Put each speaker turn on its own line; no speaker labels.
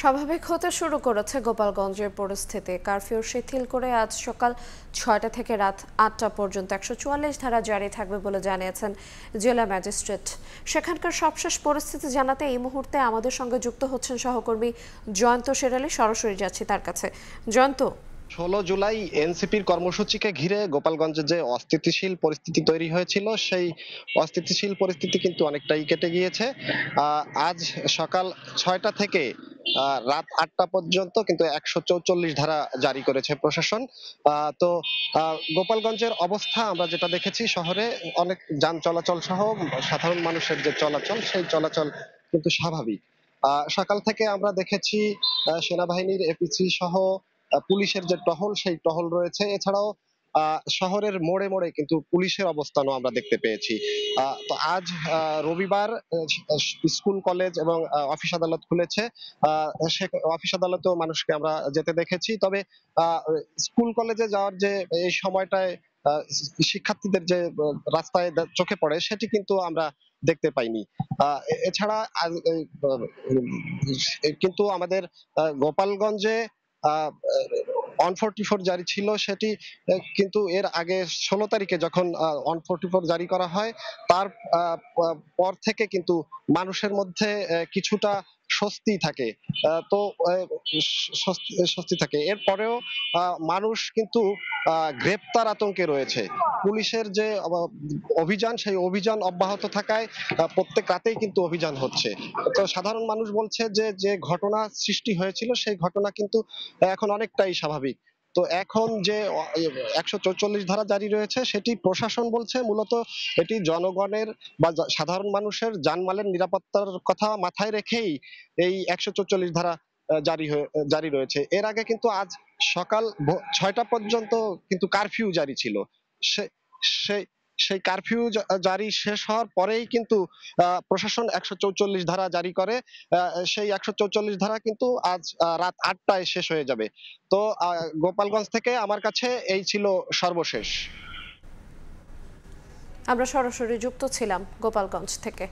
স্বাভাবিক হতে শুরু করেছে গোপালগঞ্জের পরিস্থিতি। কারফিউ শিথিল করে আজ সকাল ৬টা থেকে রাত ৮টা পর্যন্ত ১৪৪ ধারা জারি থাকবে বলে জানিয়েছেন জেলা ম্যাজিস্ট্রেট। সেখানকার সবশেষ পরিস্থিতি জানাতে এই মুহূর্তে আমাদের সঙ্গে যুক্ত হচ্ছেন সহকর্মী জয়ন্ত শেরালি। সরাসরি যাচ্ছি তার কাছে। জয়ন্ত,
১৬ জুলাই এনসিপির কর্মসূচিকে ঘিরে গোপালগঞ্জে যে অস্থিতিশীল পরিস্থিতি তৈরি হয়েছিল, সেই অস্থিতিশীল পরিস্থিতি কিন্তু অনেকটাই কেটে গিয়েছে। আজ সকাল ৬টা থেকে রাত ৮টা পর্যন্ত কিন্তু ১৪৪ ধারা জারি করেছে প্রশাসন। তো গোপালগঞ্জের অবস্থা আমরা যেটা দেখেছি, শহরে অনেক যান চলাচল সহ সাধারণ মানুষের যে চলাচল, সেই চলাচল কিন্তু স্বাভাবিক। সকাল থেকে আমরা দেখেছি সেনাবাহিনীর এপিসি সহ পুলিশের যে টহল, সেই টহল রয়েছে। এছাড়াও শহরের মোড়ে মোড়ে কিন্তু পুলিশের অবস্থানও আমরা দেখতে পেয়েছি। তো আজ রবিবার, স্কুল কলেজ এবং অফিস আদালত খুলেছে। সে অফিস আদালতেও মানুষকে আমরা যেতে দেখেছি। তবে স্কুল কলেজে যাওয়ার যে এই সময়টায় শিক্ষার্থীদের যে রাস্তায় চোখে পড়ে, সেটি কিন্তু আমরা দেখতে পাইনি। এছাড়া কিন্তু আমাদের গোপালগঞ্জে 144 জারি ছিল, সেটি কিন্তু এর আগে ১৬ তারিখে যখন 144 জারি করা হয়, তার পর থেকে কিন্তু মানুষের মধ্যে কিছুটা স্বস্তি থাকে। তো স্বস্তি থাকে। এরপরেও মানুষ কিন্তু গ্রেপ্তার আতঙ্কে রয়েছে। পুলিশের যে অভিযান, সেই অভিযান অব্যাহত থাকায় প্রত্যেক রাতেই কিন্তু অভিযান হচ্ছে। তো সাধারণ মানুষ বলছে যে যে ঘটনা সৃষ্টি হয়েছিল, সেই ঘটনা কিন্তু এখন অনেকটাই স্বাভাবিক। তো এখন যে ১৪৪ ধারা জারি রয়েছে, সেটি প্রশাসন বলছে মূলত এটি জনগণের বা সাধারণ মানুষের জানমালের নিরাপত্তার কথা মাথায় রেখেই এই ১৪৪ ধারা জারি রয়েছে। এর আগে কিন্তু আজ সকাল ৬টা পর্যন্ত কিন্তু কারফিউ জারি ছিল। সে সেই সেই কারফিউ জারি শেষ হওয়ার পরেই কিন্তু প্রশাসন ১৪৪ ধারা জারি করে। সেই ১৪৪ ধারা কিন্তু আজ রাত ৮টায় শেষ হয়ে যাবে। তো গোপালগঞ্জ থেকে আমার কাছে এই ছিল সর্বশেষ।
আমরা সরাসরি যুক্ত ছিলাম গোপালগঞ্জ থেকে।